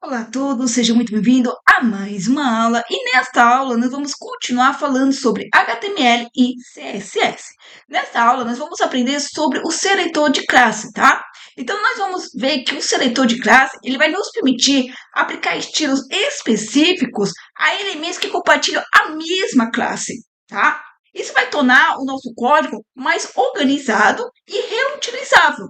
Olá a todos, seja muito bem-vindo a mais uma aula e nesta aula nós vamos continuar falando sobre HTML e CSS. Nesta aula nós vamos aprender sobre o seletor de classe, tá? Então nós vamos ver que o seletor de classe ele vai nos permitir aplicar estilos específicos a elementos que compartilham a mesma classe, tá? Isso vai tornar o nosso código mais organizado e reutilizável.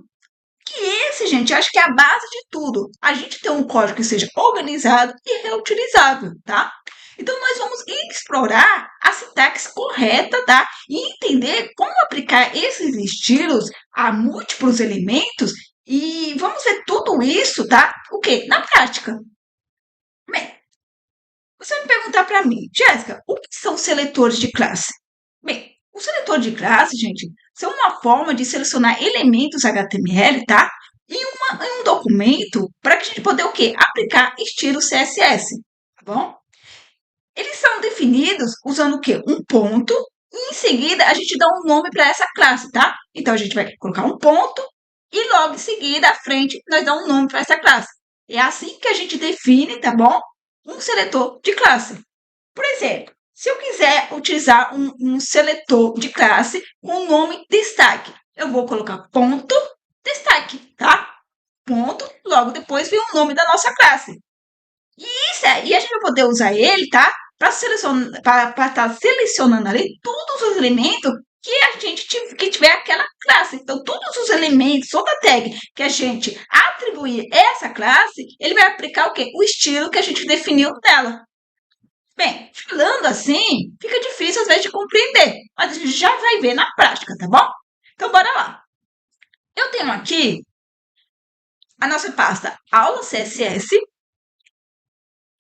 Que esse, gente, acho que é a base de tudo. A gente tem um código que seja organizado e reutilizável, tá? Então, nós vamos explorar a sintaxe correta, tá? E entender como aplicar esses estilos a múltiplos elementos e vamos ver tudo isso, tá? O quê? Na prática. Bem, você vai me perguntar para mim, Jéssica, o que são seletores de classe? Bem, o seletor de classe, gente, são uma forma de selecionar elementos HTML, tá? Em um documento para que a gente poder o quê? Aplicar estilo CSS, tá bom? Eles são definidos usando o quê? Um ponto e em seguida a gente dá um nome para essa classe, tá? Então a gente vai colocar um ponto e logo em seguida à frente nós damos um nome para essa classe. É assim que a gente define, tá bom? Um seletor de classe. Por exemplo, se eu quiser utilizar um seletor de classe com o nome destaque, eu vou colocar ponto destaque, tá? Ponto, logo depois vem o nome da nossa classe. E a gente vai poder usar ele, tá? Para estar selecionando ali todos os elementos que a gente que tiver aquela classe. Então, todos os elementos, toda a tag que a gente atribuir essa classe, ele vai aplicar o quê? O estilo que a gente definiu nela. Bem, falando assim, fica difícil às vezes de compreender, mas a gente já vai ver na prática, tá bom? Então, bora lá. Eu tenho aqui a nossa pasta aula CSS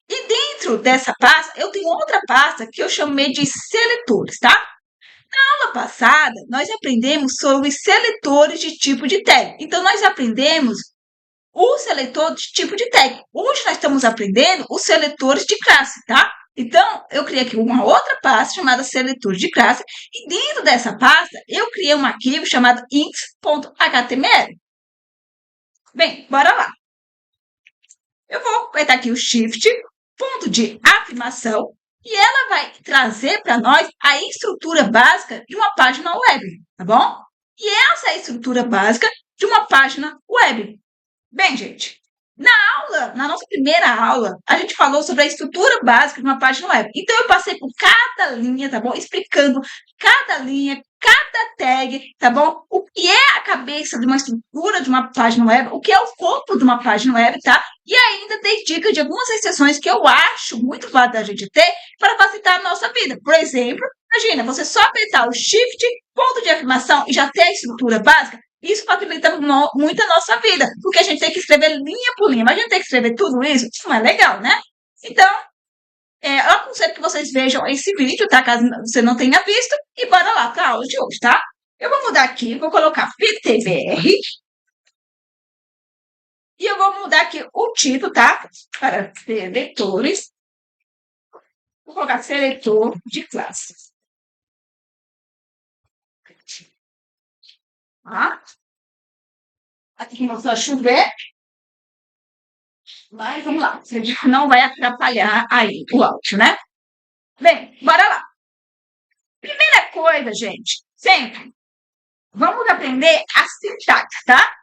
e dentro dessa pasta eu tenho outra pasta que eu chamei de seletores, tá? Na aula passada, nós aprendemos sobre os seletores de tipo de tag. Então, nós aprendemos o seletor de tipo de tag. Hoje nós estamos aprendendo os seletores de classe, tá? Então, eu criei aqui uma outra pasta chamada seletor de classe e dentro dessa pasta eu criei um arquivo chamado index.html. Bem, bora lá. Eu vou apertar aqui o Shift, ponto de afirmação, e ela vai trazer para nós a estrutura básica de uma página web, tá bom? E essa é a estrutura básica de uma página web. Bem, gente, na nossa primeira aula, a gente falou sobre a estrutura básica de uma página web. Então, eu passei por cada linha, tá bom? Explicando cada linha, cada tag, tá bom? O que é a cabeça de uma estrutura de uma página web, o que é o corpo de uma página web, tá? E ainda dei dica de algumas exceções que eu acho muito válido da gente ter para facilitar a nossa vida. Por exemplo, imagina, você só apertar o Shift, ponto de afirmação e já ter a estrutura básica. Isso facilita muito a nossa vida, porque a gente tem que escrever linha por linha, mas a gente tem que escrever tudo isso, isso não é legal, né? Então, eu aconselho que vocês vejam esse vídeo, tá? Caso você não tenha visto, e bora lá para a aula de hoje, tá? Eu vou mudar aqui, vou colocar PTBR, e eu vou mudar aqui o título, tá? Para seletores, vou colocar seletor de classes. Tá? Aqui começou a chover. Mas vamos lá, não vai atrapalhar aí o áudio, né? Bem, bora lá. Primeira coisa, gente, sempre vamos aprender a sintaxe, tá?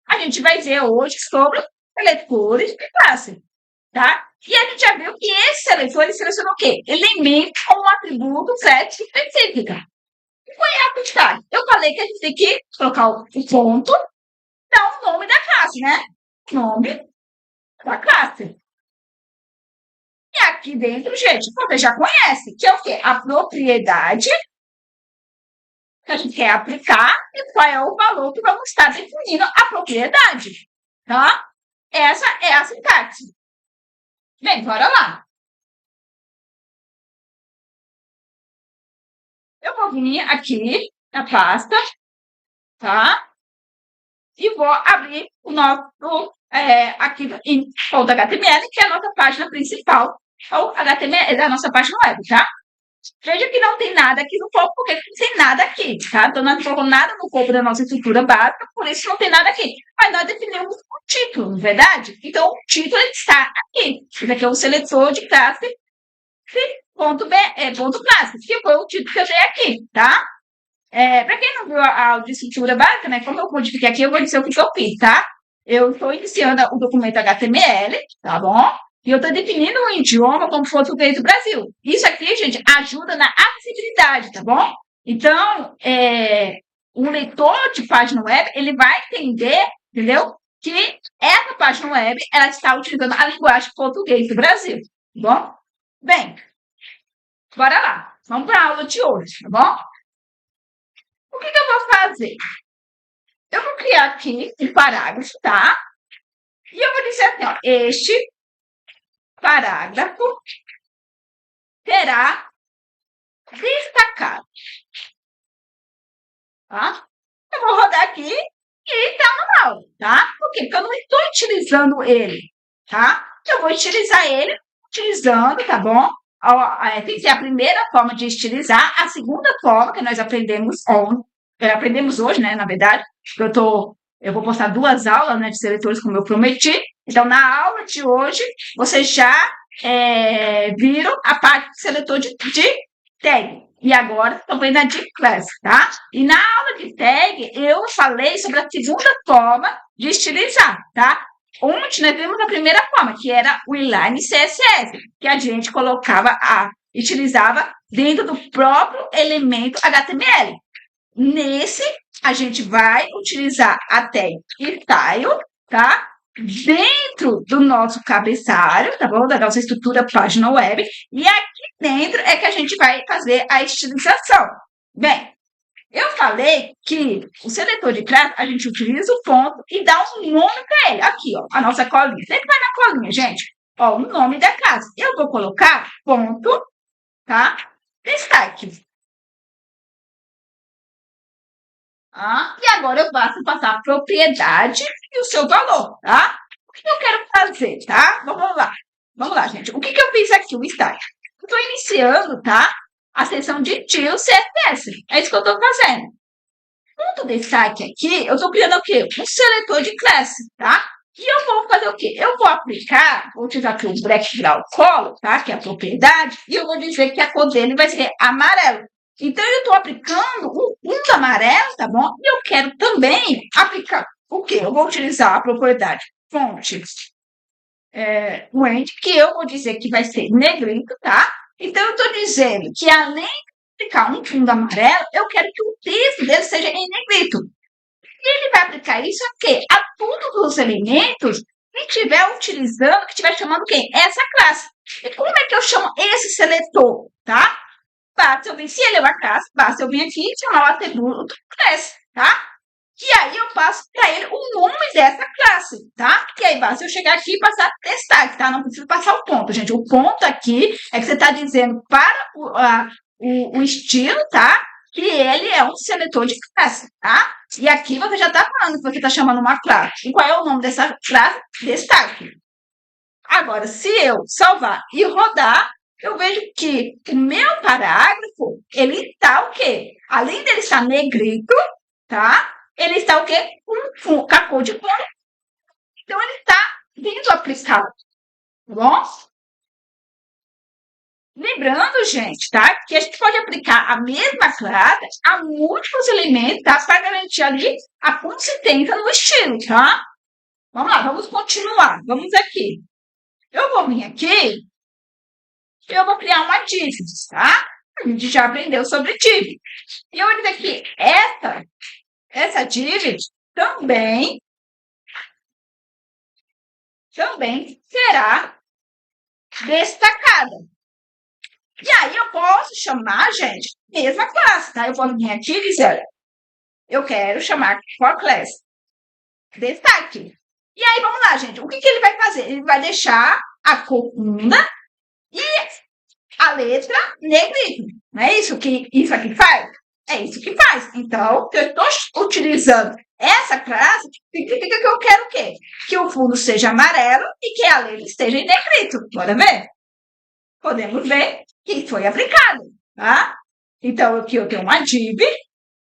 A gente vai ver hoje sobre seletores de classe, tá? E a gente já viu que esse seletor ele seleciona o quê? Elemento com um atributo classe específica. E qual é a sintaxe? Eu falei que a gente tem que colocar o ponto, dar o nome da classe, né? Nome da classe. E aqui dentro, gente, você já conhece, que é o quê? A propriedade que a gente quer aplicar e qual é o valor que vamos estar definindo a propriedade, tá? Essa é a sintaxe. Bem, bora lá. Eu vou vir aqui na pasta, tá? E vou abrir o nosso aqui em .html, que é a nossa página principal, ou HTML, a nossa página web, tá? Veja que não tem nada aqui no corpo, porque não tem nada aqui, tá? Então, nós não colocamos nada no corpo da nossa estrutura básica, por isso não tem nada aqui. Mas nós definimos o título, não é verdade? Então, o título ele está aqui. Esse aqui é o seletor de classe ponto, ponto classe, que foi o título que eu dei aqui, tá? Para quem não viu a aula de estrutura básica, né? Como eu modifiquei aqui, eu vou dizer o que eu fiz, tá? Eu estou iniciando o documento HTML, tá bom? E eu estou definindo um idioma como português do Brasil. Isso aqui, gente, ajuda na acessibilidade, tá bom? Então, um leitor de página web, ele vai entender, entendeu? Que essa página web, ela está utilizando a linguagem português do Brasil, tá bom? Bem, bora lá. Vamos para a aula de hoje, tá bom? O que eu vou fazer? Eu vou criar aqui um parágrafo, tá? E eu vou dizer assim, ó, este parágrafo será destacado, tá? Eu vou rodar aqui e tá normal, tá? Por quê? Porque eu não estou utilizando ele, tá? Eu vou utilizar ele utilizando, tá bom? Tem que ser a primeira forma de estilizar, a segunda forma que nós aprendemos hoje, né, na verdade, eu vou postar 2 aulas, né, de seletores, como eu prometi. Então, na aula de hoje, vocês já viram a parte do seletor de tag. E agora estão vendo a de class, tá? E na aula de tag, eu falei sobre a segunda forma de estilizar, tá? Ontem nós vimos a primeira forma, que era o inline CSS, que a gente utilizava dentro do próprio elemento HTML. Nesse, a gente vai utilizar a tag style, tá? Dentro do nosso cabeçalho, tá bom? Da nossa estrutura página web. E aqui dentro é que a gente vai fazer a estilização. Bem, eu falei que o seletor de classe, a gente utiliza o ponto e dá um nome para ele. Aqui, ó, a nossa colinha. Sempre vai na colinha, gente. Ó, o nome da classe. Eu vou colocar ponto, tá? Destaque. E agora eu passo a passar a propriedade e o seu valor, tá? O que eu quero fazer, tá? Vamos lá. Vamos lá, gente. O que eu fiz aqui, o start? Eu estou iniciando, tá? A seção de tio CSS. É isso que eu estou fazendo. Ponto destaque aqui, eu estou criando o quê? Um seletor de classe, tá? E eu vou fazer o quê? Eu vou aplicar, vou utilizar aqui o background color, tá? Que é a propriedade, e eu vou dizer que a cor dele vai ser amarelo. Então, eu estou aplicando o fundo amarelo, tá bom? E eu quero também aplicar o quê? Eu vou utilizar a propriedade fonte range, que eu vou dizer que vai ser negrito, tá? Então, eu estou dizendo que além de aplicar um fundo amarelo, eu quero que o texto dele seja em negrito. E ele vai aplicar isso a quê? A todos os elementos que estiver utilizando, que estiver chamando quem? Essa classe. E como é que eu chamo esse seletor, tá? Basta eu vir, se ele é uma classe, basta eu vir aqui e chamar o atributo class, tá? E aí eu passo para ele o nome dessa classe, tá? E aí basta eu chegar aqui e passar destaque, tá? Não preciso passar o ponto, gente. O ponto aqui é que você está dizendo para o estilo, tá? Que ele é um seletor de classe, tá? E aqui você já está falando que você está chamando uma classe. E qual é o nome dessa classe? Destaque. Agora, se eu salvar e rodar, eu vejo que o meu parágrafo, ele está o quê? Além dele estar negrito, tá? Ele está o quê? Com a cor de fundo. Então, ele está sendo aplicado, tá bom? Lembrando, gente, tá? Que a gente pode aplicar a mesma classe a múltiplos elementos, tá? Para garantir ali a consistência no estilo, tá? Vamos lá, vamos continuar. Vamos aqui. Eu vou vir aqui e eu vou criar uma div, tá? A gente já aprendeu sobre div. E eu vou dizer que essa div também será destacada. E aí eu posso chamar, gente, mesma classe, tá? Eu posso vir aqui e dizer, eu quero chamar for class destaque. E aí, vamos lá, gente. O que ele vai fazer? Ele vai deixar a cor funda e a letra negrito. Não é isso que isso aqui faz? É isso que faz. Então, eu estou utilizando essa classe, significa que eu quero o quê? Que o fundo seja amarelo e que a letra esteja em negrito. Bora ver? Podemos ver que foi aplicado. tá? Então, aqui eu tenho uma div,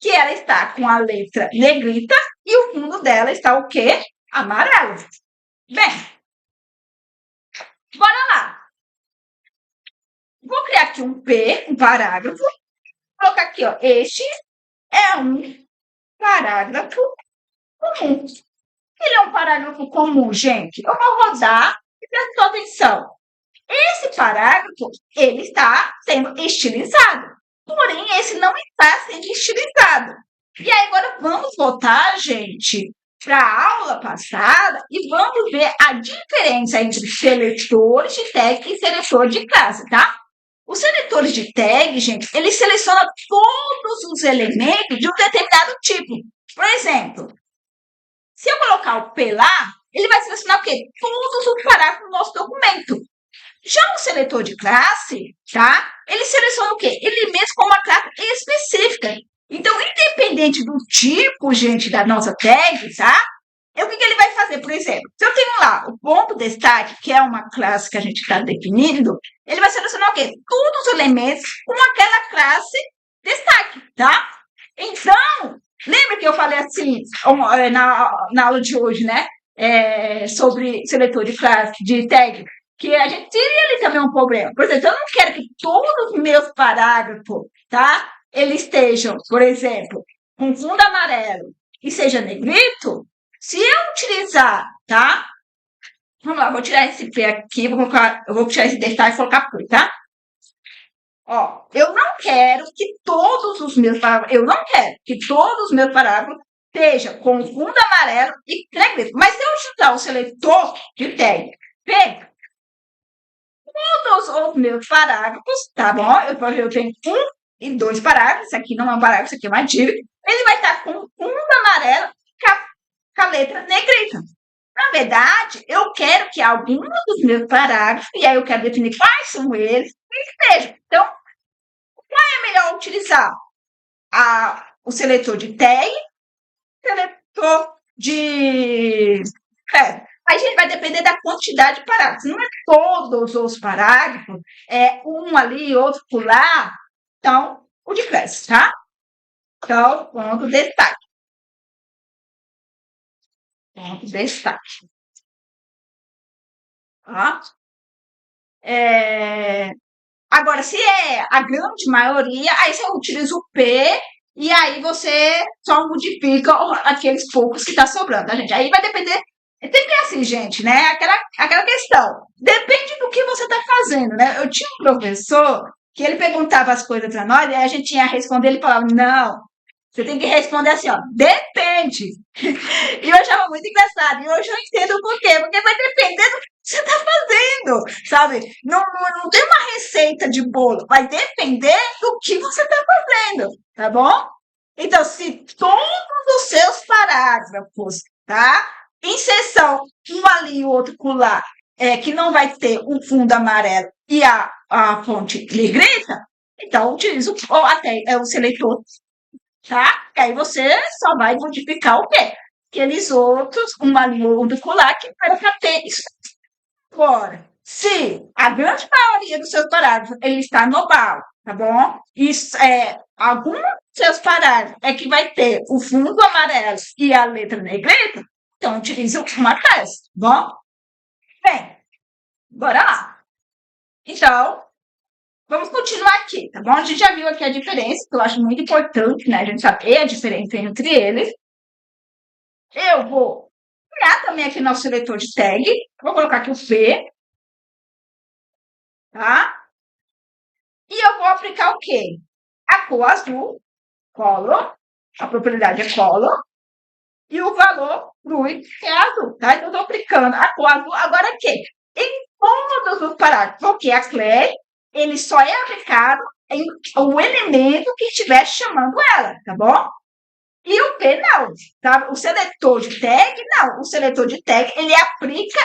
que ela está com a letra negrita, e o fundo dela está o quê? Amarelo. Bem, bora lá. Vou criar aqui um P, um parágrafo. Vou colocar aqui, ó, este é um parágrafo comum. Ele é um parágrafo comum, gente. Eu vou rodar e prestar atenção. Esse parágrafo, ele está sendo estilizado. Porém, esse não está sendo estilizado. E aí, agora vamos voltar, gente, para a aula passada e vamos ver a diferença entre seletores de tag e seletor de classe, tá? Os seletores de tag, gente, ele seleciona todos os elementos de um determinado tipo. Por exemplo, se eu colocar o P lá, ele vai selecionar o quê? Todos os parágrafos do nosso documento. Já o seletor de classe, tá? Ele seleciona o quê? Elementos com uma classe específica. Então, independente do tipo, gente, da nossa tag, tá? O que ele vai fazer, por exemplo? Se eu tenho lá o ponto destaque, que é uma classe que a gente está definindo, ele vai selecionar o quê? Todos os elementos com aquela classe destaque, tá? Então, lembra que eu falei assim na aula de hoje, né? Sobre seletor de classe, de tag, que a gente teria ali também um problema. Por exemplo, eu não quero que todos os meus parágrafos, tá? Eles estejam, por exemplo, com fundo amarelo e seja negrito. Se eu utilizar, tá? Vamos lá, vou tirar esse P aqui, eu vou tirar esse destaque e colocar P, tá? Ó, eu não quero que todos os meus parágrafos estejam com fundo amarelo e negrito. Mas se eu utilizar o seletor de tag P, todos os meus parágrafos, tá bom? Eu tenho um e dois parágrafos, isso aqui não é um parágrafo, isso aqui é uma div. Ele vai estar com fundo amarelo com a letra negrita. Na verdade, eu quero que alguns dos meus parágrafos, e aí eu quero definir quais são eles, estejam. Então, qual é melhor utilizar? O seletor de tag, seletor de... Aí, gente, vai depender da quantidade de parágrafos. Não é todos os parágrafos, é um ali, outro por lá. Então, o de classe, tá? Então, ponto destaque. Ponto destaque. Tá? Agora, se é a grande maioria, aí você utiliza o P e aí você só modifica aqueles poucos que está sobrando, tá, gente? Aí vai depender. Tem que assim, gente, né? Aquela questão. Depende do que você está fazendo, né? Eu tinha um professor que ele perguntava as coisas para nós e aí a gente tinha a responder, ele falava, não, você tem que responder assim, ó, depende. E eu achava muito engraçado. E hoje eu entendo o porquê. Porque vai depender do que você está fazendo, sabe? Não tem uma receita de bolo. Vai depender do que você está fazendo, tá bom? Então, se todos os seus parágrafos, tá? Em seção, um ali e o outro colar, que não vai ter um fundo amarelo e a fonte negrita, então utiliza o seletor, tá? E aí você só vai modificar o quê? Aqueles outros, uma linha colar que era para ter isso. Agora, se a grande maioria dos seus parágrafos ele está no bal, tá bom? Isso alguns dos seus parágrafos é que vai ter o fundo amarelo e a letra negrita, então utilize uma tese, tá bom? Bem, bora lá. Então, vamos continuar aqui, tá bom? A gente já viu aqui a diferença, que eu acho muito importante, né? A gente saber a diferença entre eles. Eu vou criar também aqui nosso seletor de tag. Vou colocar aqui o P, tá? E eu vou aplicar o quê? A cor azul, color, a propriedade é color, e o valor fluid é azul, tá? Então, eu estou aplicando a cor azul. Agora, o quê? Em todos os parágrafos, porque a classe, ele só é aplicado em o elemento que estiver chamando ela, tá bom? E o P não, tá? O seletor de tag, não. O seletor de tag, ele aplica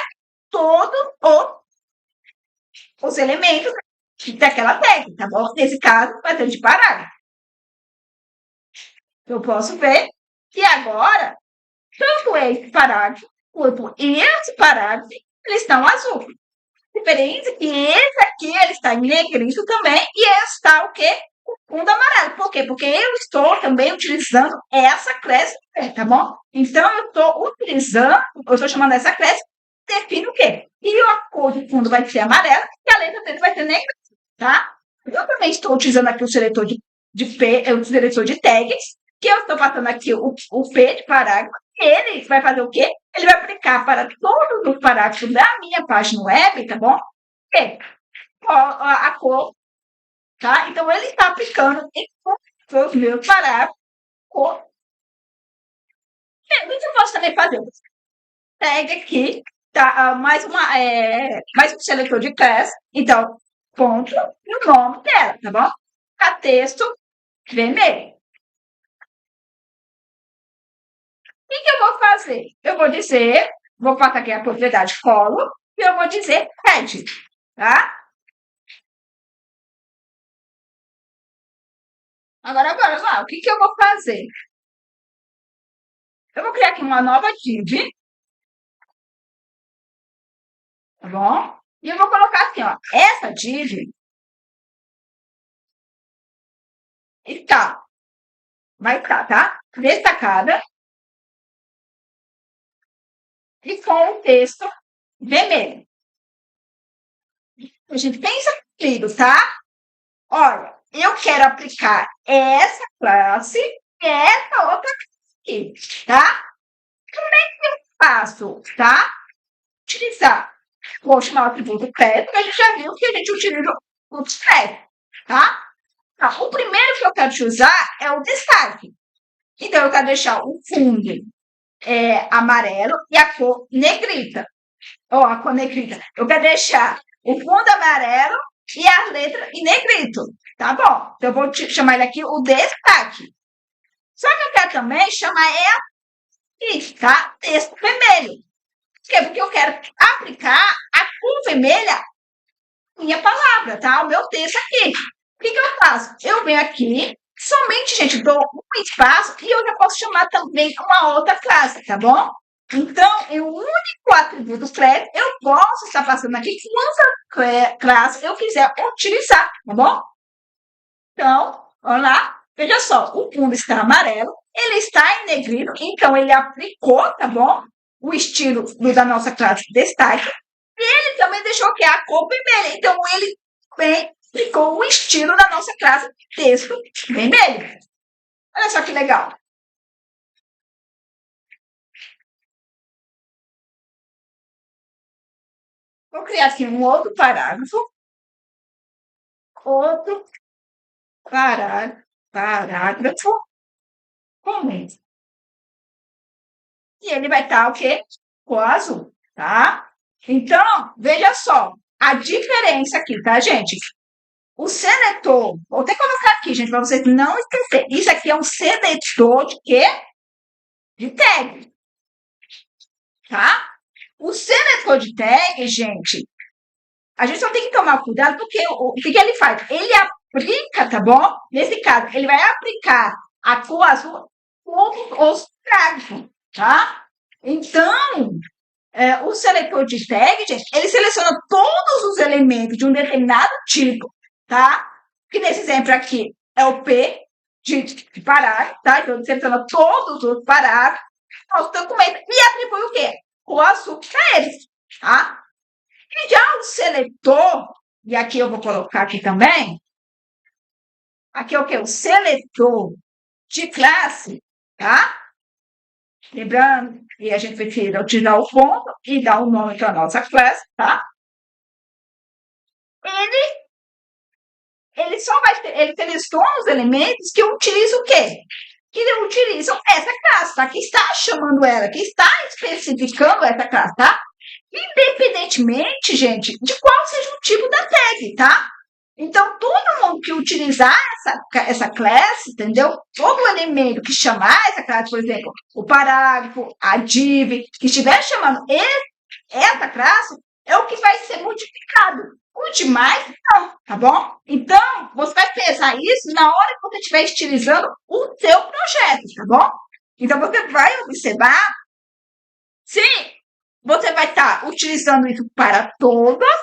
todos os elementos daquela tag, tá bom? Nesse caso, vai ser de parágrafo. Eu posso ver que agora, tanto esse parágrafo quanto esse parágrafo, eles estão azul. A diferença é que esse aqui, ele está em negrito também, e esse está o quê? fundo amarelo. Por quê? Porque eu estou também utilizando essa classe, tá bom? Então, eu estou chamando essa classe, define o quê? E a cor de fundo vai ser amarela e a letra dele vai ser negra, tá? Eu também estou utilizando aqui o seletor o seletor de tags, que eu estou passando aqui o P de parágrafo. Ele vai fazer o quê? Ele vai aplicar para todos os parágrafos da minha página web, tá bom? E a cor, tá? Então, ele está aplicando em todos os meus parágrafos cor. Mas eu posso também fazer tag aqui, tá? Mais um seletor de classe. Então, ponto e o nome dela, tá bom? A texto vermelho. O que eu vou fazer? Eu vou dizer, vou passar aqui a propriedade colo e eu vou dizer head, tá? Agora, lá, o que eu vou fazer? Eu vou criar aqui uma nova div, tá bom? E eu vou colocar assim, ó, essa div vai estar, tá? Destacada e com o texto vermelho. A gente pensa comigo, tá? Olha, eu quero aplicar essa classe e essa outra aqui, tá? Como é que eu faço, tá? Utilizar. Vou chamar o atributo class, porque a gente já viu que a gente utiliza o class, tá? Tá, o primeiro que eu quero te usar é o destaque. Então, eu quero deixar o fundo amarelo e a cor negrita. Ó, a cor negrita. Eu quero deixar o fundo amarelo e as letras em negrito. Tá bom? Então, eu vou chamar ele aqui o destaque. Só que eu quero também chamar ele aqui, tá? Texto vermelho. Por quê? Porque eu quero aplicar a cor vermelha à minha palavra, tá? O meu texto aqui. O que eu faço? Eu venho aqui, somente, gente, dou um espaço e eu já posso chamar também uma outra classe, tá bom? Então, em um único atributo class, eu posso estar passando aqui quanta classe eu quiser utilizar, tá bom? Então, vamos lá. Veja só, o fundo está amarelo, ele está em negrito, então ele aplicou, tá bom? O estilo da nossa classe destaque. E ele também deixou que a cor vermelha. Então, ele também aplicou o estilo da nossa classe texto vermelho. Olha só que legal. Vou criar aqui um outro parágrafo. Outro parágrafo. Comenta. E ele vai estar o quê? Com azul, tá? Então, veja só a diferença aqui, tá, gente? O seletor, vou até colocar aqui, gente, para vocês não esquecerem. Isso aqui é um seletor de quê? De tag, tá? O seletor de tag, gente, a gente só tem que tomar cuidado porque o que ele faz? Ele aplica, tá bom? Nesse caso, ele vai aplicar a cor azul com os tags, tá? Então, o seletor de tag, gente, ele seleciona todos os elementos de um determinado tipo, tá? Que nesse exemplo aqui é o P de parágrafo, tá? Então, ele seleciona todos os parágrafos do documento e atribui o quê? O azul para eles, tá? E já o seletor, e aqui eu vou colocar aqui também, aqui é o quê? O seletor de classe, tá? Lembrando que a gente precisa utilizar o ponto e dar o nome para a nossa classe, tá? Ele só vai ter, ele seleciona os elementos que utilizam o quê? Que utilizam essa classe, tá? Que está chamando ela, que está especificando essa classe, tá? Independentemente, gente, de qual seja o tipo da tag, tá? Então, todo mundo que utilizar essa classe, entendeu? Todo elemento que chamar essa classe, por exemplo, o parágrafo, a div, que estiver chamando essa classe, é o que vai ser modificado. O demais, não, tá bom? Então, você vai pensar isso na hora que você estiver estilizando o seu projeto, tá bom? Então, você vai observar se você vai estar utilizando isso para todas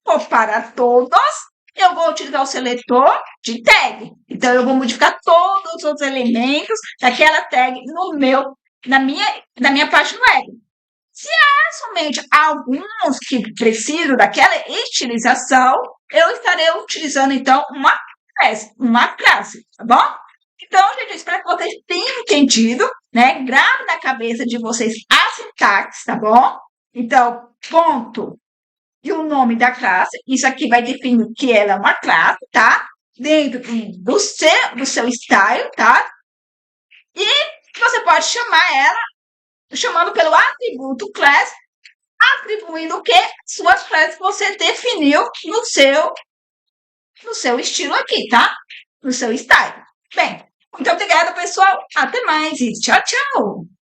ou para todos, eu vou utilizar o seletor de tag. Então, eu vou modificar todos os elementos daquela tag na minha página web. Se há somente alguns que precisam daquela estilização, eu estarei utilizando, então, uma classe, tá bom? Então, gente, eu espero que vocês tenham entendido, né? Grave na cabeça de vocês a sintaxe, tá bom? Então, ponto e o nome da classe. Isso aqui vai definir que ela é uma classe, tá? Dentro do seu style, tá? E você pode chamar ela chamando pelo atributo class, atribuindo o que? Suas classes que você definiu no seu estilo aqui, tá? No seu style. Bem, muito obrigada, pessoal. Até mais e tchau, tchau!